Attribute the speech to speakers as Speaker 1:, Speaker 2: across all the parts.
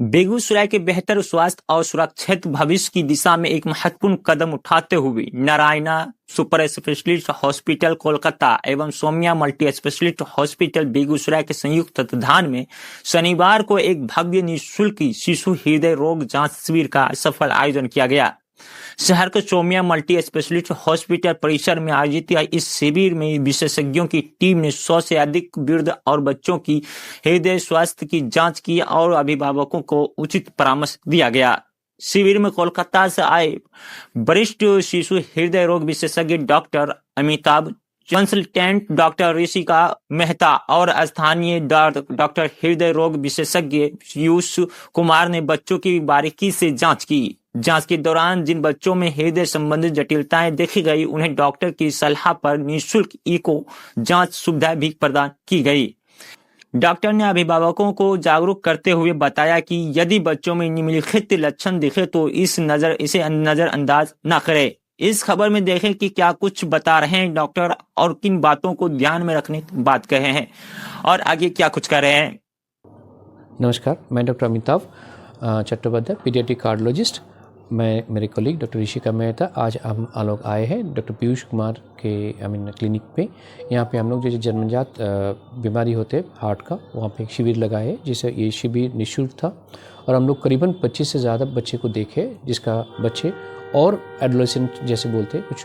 Speaker 1: बेगूसराय के बेहतर स्वास्थ्य और सुरक्षित भविष्य की दिशा में एक महत्वपूर्ण कदम उठाते हुए Narayana super specialist hospital Kolkata एवं Saumya multi specialist hospital Begusarai के संयुक्त तत्वाधान में शनिवार को एक भव्य निःशुल्क शिशु हृदय रोग जांच शिविर का सफल आयोजन किया गया। शहर के सौम्या मल्टी स्पेशलिस्ट हॉस्पिटल परिसर में आयोजित इस शिविर में विशेषज्ञों की टीम ने 100 से अधिक वृद्ध और बच्चों की हृदय स्वास्थ्य की जांच की और अभिभावकों को उचित परामर्श दिया गया। शिविर में कोलकाता से आए वरिष्ठ शिशु हृदय रोग विशेषज्ञ doctor Amitabh, consultant doctor Rishika Mehta और स्थानीय डॉक्टर हृदय रोग विशेषज्ञ पीयूष कुमार ने बच्चों की बारीकी से जांच की। जांच के दौरान जिन बच्चों में हृदय संबंधित जटिलताएं देखी गई उन्हें डॉक्टर की सलाह पर निःशुल्क इको जांच सुविधा भी प्रदान की गई। डॉक्टर ने अभिभावकों को जागरूक करते हुए बताया कि यदि बच्चों में निम्नलिखित लक्षण दिखे तो इसे नजरअंदाज न करें। इस खबर में देखें कि क्या कुछ बता रहे हैं डॉक्टर और किन बातों को ध्यान में रखने की बात कहे हैं और आगे क्या कुछ कर रहे हैं।
Speaker 2: नमस्कार, मैं doctor Amitabh Chattopadhyay, paediatric cardiologist. मैं मेरे कॉलीग डॉक्टर ऋषिका मेहता, आज हम लोग आए हैं डॉक्टर पीयूष कुमार के क्लिनिक पे। यहाँ पे हम लोग जो जन्मजात बीमारी होते हैं हार्ट का, वहाँ पे एक शिविर लगाए है, जिसे ये शिविर निःशुल्क था और हम लोग करीबन 25 से ज़्यादा बच्चे को देखे, जिसका बच्चे और एडोलेसेंट जैसे बोलते हैं कुछ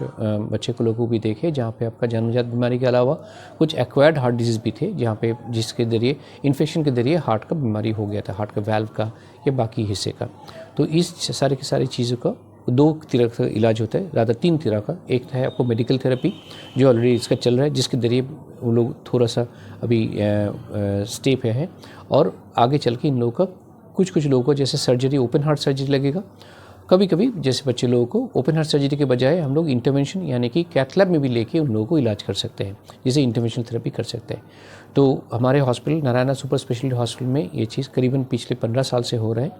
Speaker 2: बच्चे को लोगों को भी देखे, जहाँ पे आपका जन्मजात बीमारी के अलावा कुछ एक्वायर्ड हार्ट डिजीज़ भी थे, जहाँ पे जिसके जरिए इन्फेक्शन के जरिए हार्ट का बीमारी हो गया था, हार्ट का वाल्व का या बाकी हिस्से का। तो इस सारी की सारी चीज़ों का 2 तरह का इलाज होता है, ज़्यादा 3 तरह का। एक है आपको मेडिकल थेरेपी जो ऑलरेडी इसका चल रहा है, जिसके जरिए वो लोग थोड़ा सा अभी स्टेप है, और आगे चल के इन लोगों का कुछ लोगों को जैसे सर्जरी, ओपन हार्ट सर्जरी लगेगा। कभी कभी जैसे बच्चे लोगों को ओपन हार्ट सर्जरी के बजाय हम लोग इंटरवेंशन यानी कि कैथ लैब में भी लेके उन लोगों को इलाज कर सकते हैं, जिसे इंटरवेंशनल थेरेपी कर सकते हैं। तो हमारे hospital Narayana super speciality hospital में ये चीज़ करीबन पिछले 15 साल से हो रहा है,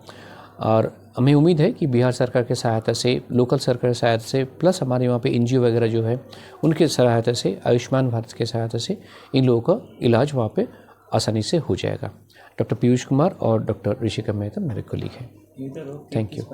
Speaker 2: और हमें उम्मीद है कि बिहार सरकार के सहायता से, लोकल सरकार की सहायता से, प्लस हमारे वहाँ पे एनजीओ वगैरह जो है उनके सहायता से, आयुष्मान भारत के सहायता से इन लोगों का इलाज वहाँ पे आसानी से हो जाएगा। डॉक्टर पीयूष कुमार और डॉक्टर ऋषिका मेहता मेरे कलीग हैं। Thank you.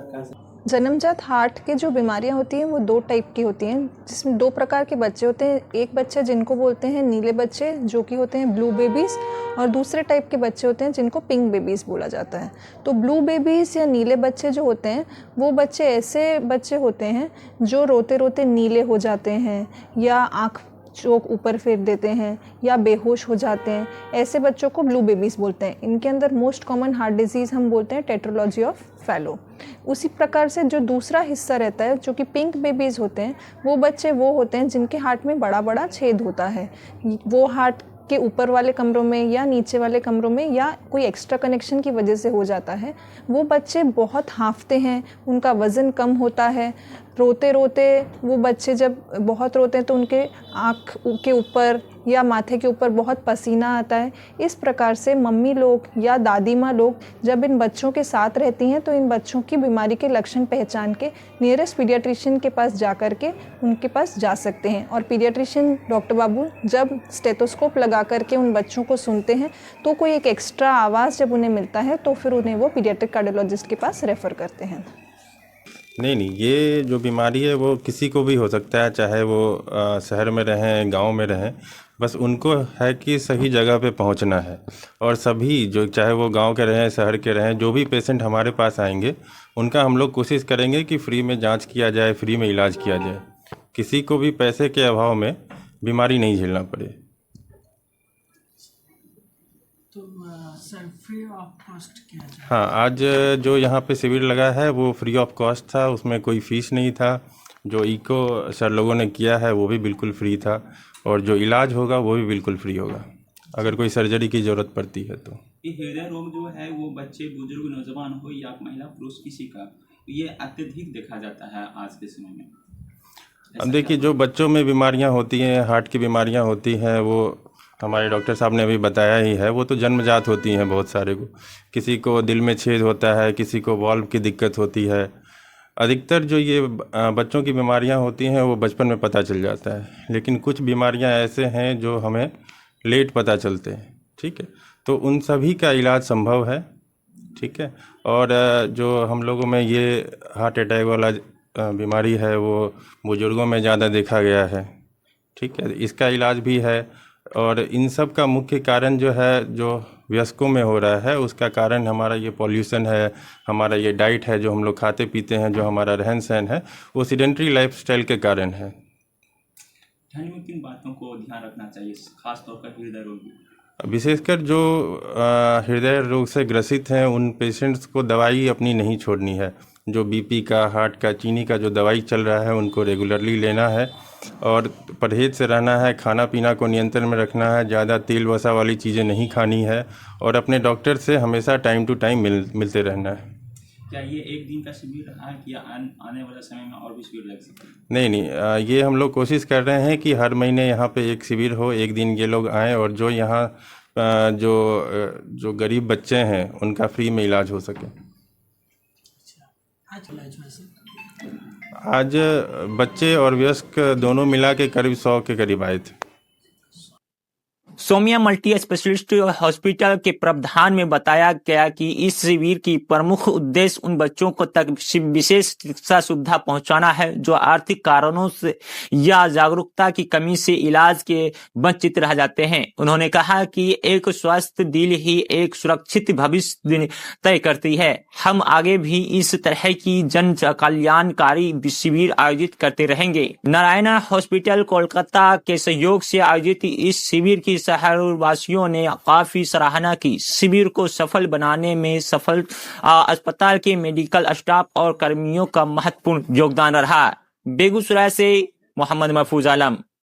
Speaker 3: जन्मजात हार्ट की जो बीमारियां होती हैं वो 2 टाइप की होती हैं, जिसमें 2 प्रकार के बच्चे होते हैं। एक बच्चे जिनको बोलते हैं नीले बच्चे, जो कि होते हैं ब्लू बेबीज़, और दूसरे टाइप के बच्चे होते हैं जिनको पिंक बेबीज़ बोला जाता है। तो ब्लू बेबीज़ या नीले बच्चे जो होते हैं वो बच्चे ऐसे बच्चे होते हैं जो रोते रोते नीले हो जाते हैं, या आँख चोक ऊपर फेर देते हैं, या बेहोश हो जाते हैं। ऐसे बच्चों को ब्लू बेबीज़ बोलते हैं। इनके अंदर मोस्ट कॉमन हार्ट डिजीज़ हम बोलते हैं टेट्रोलॉजी ऑफ फैलो। उसी प्रकार से जो दूसरा हिस्सा रहता है जो कि पिंक बेबीज़ होते हैं, वो बच्चे वो होते हैं जिनके हार्ट में बड़ा बड़ा छेद होता है। वो हार्ट के ऊपर वाले कमरों में या नीचे वाले कमरों में या कोई एक्स्ट्रा कनेक्शन की वजह से हो जाता है। वो बच्चे बहुत हाँफते हैं, उनका वज़न कम होता है। रोते रोते वो बच्चे जब बहुत रोते हैं तो उनके आँख के ऊपर या माथे के ऊपर बहुत पसीना आता है। इस प्रकार से मम्मी लोग या दादी माँ लोग जब इन बच्चों के साथ रहती हैं तो इन बच्चों की बीमारी के लक्षण पहचान के नियरेस्ट पीडियाट्रिशियन के पास जा कर के उनके पास जा सकते हैं। और पीडियाट्रिशियन डॉक्टर बाबू जब स्टेथोस्कोप लगा करके उन बच्चों को सुनते हैं तो कोई एक एक्स्ट्रा आवाज़ जब उन्हें मिलता है तो फिर उन्हें वो पीडियाट्रिक कार्डियोलॉजिस्ट के पास रेफ़र करते हैं।
Speaker 4: नहीं, ये जो बीमारी है वो किसी को भी हो सकता है, चाहे वो शहर में रहें, गांव में रहें। बस उनको है कि सही जगह पे पहुंचना है। और सभी जो, चाहे वो गांव के रहें, शहर के रहें, जो भी पेशेंट हमारे पास आएंगे उनका हम लोग कोशिश करेंगे कि फ्री में जांच किया जाए, फ्री में इलाज किया जाए। किसी को भी पैसे के अभाव में बीमारी नहीं झेलना पड़े।
Speaker 5: तो सर फ्री ऑफ कॉस्ट किया जाए?
Speaker 4: हाँ, आज जो यहाँ पे शिविर लगा है वो फ्री ऑफ कॉस्ट था, उसमें कोई फ़ीस नहीं था। जो इको सर लोगों ने किया है वो भी बिल्कुल फ्री था, और जो इलाज होगा वो भी बिल्कुल फ्री होगा अगर कोई सर्जरी की ज़रूरत पड़ती है तो।
Speaker 6: ये हृदय रोग जो है वो बच्चे, बुजुर्ग, नौजवान हो या महिला पुरुष किसी का, ये अत्यधिक देखा जाता है आज के समय में।
Speaker 4: अब देखिए, जो बच्चों में बीमारियाँ होती हैं, हार्ट की बीमारियाँ होती हैं, वो हमारे डॉक्टर साहब ने अभी बताया ही है, वो तो जन्मजात होती हैं बहुत सारे को। किसी को दिल में छेद होता है, किसी को वाल्व की दिक्कत होती है। अधिकतर जो ये बच्चों की बीमारियां होती हैं वो बचपन में पता चल जाता है, लेकिन कुछ बीमारियां ऐसे हैं जो हमें लेट पता चलते हैं। ठीक है, तो उन सभी का इलाज संभव है। ठीक है। और जो हम लोगों में ये हार्ट अटैक वाला बीमारी है वो बुज़ुर्गों में ज़्यादा देखा गया है, ठीक है। इसका इलाज भी है। और इन सब का मुख्य कारण जो है, जो वयस्कों में हो रहा है, उसका कारण हमारा ये पॉल्यूशन है, हमारा ये डाइट है, जो हम लोग खाते पीते हैं, जो हमारा रहन सहन है, वो सीडेंट्री लाइफस्टाइल के कारण है।
Speaker 6: ठंड में किन बातों को ध्यान रखना चाहिए, खास तौर पर हृदय रोग?
Speaker 4: विशेषकर जो हृदय रोग से ग्रसित हैं, उन पेशेंट्स को दवाई अपनी नहीं छोड़नी है। जो बीपी का, हार्ट का, चीनी का जो दवाई चल रहा है, उनको रेगुलरली लेना है और परहेज से रहना है। खाना पीना को नियंत्रण में रखना है, ज़्यादा तेल वसा वाली चीज़ें नहीं खानी है और अपने डॉक्टर से हमेशा टाइम टू टाइम मिलते रहना है।
Speaker 6: क्या ये एक दिन का शिविर रहा है कि आने वाले समय में और भी शिविर लग सकते हैं?
Speaker 4: नहीं, ये हम लोग कोशिश कर रहे हैं कि हर महीने यहाँ पे एक शिविर हो, एक दिन ये लोग आएँ और जो यहाँ जो गरीब बच्चे हैं उनका फ्री में इलाज हो सके।
Speaker 5: आज इलाज वैसे
Speaker 4: आज बच्चे और वयस्क दोनों मिला के करीब 100 के करीब आए थे।
Speaker 1: सोमिया मल्टी स्पेशलिस्ट हॉस्पिटल के प्रबंधन में बताया गया कि इस शिविर की प्रमुख उद्देश्य उन बच्चों को तक विशेष चिकित्सा सुविधा पहुंचाना है जो आर्थिक कारणों से या जागरूकता की कमी से इलाज के वंचित रह जाते हैं। उन्होंने कहा कि एक स्वस्थ दिल ही एक सुरक्षित भविष्य तय करती है। हम आगे भी इस तरह की जन कल्याणकारी शिविर आयोजित करते रहेंगे। नारायणा हॉस्पिटल कोलकाता के सहयोग से आयोजित इस शिविर की शहरवासियों ने काफी सराहना की। शिविर को सफल बनाने में अस्पताल के मेडिकल स्टाफ और कर्मियों का महत्वपूर्ण योगदान रहा। बेगूसराय से मोहम्मद महफूज आलम।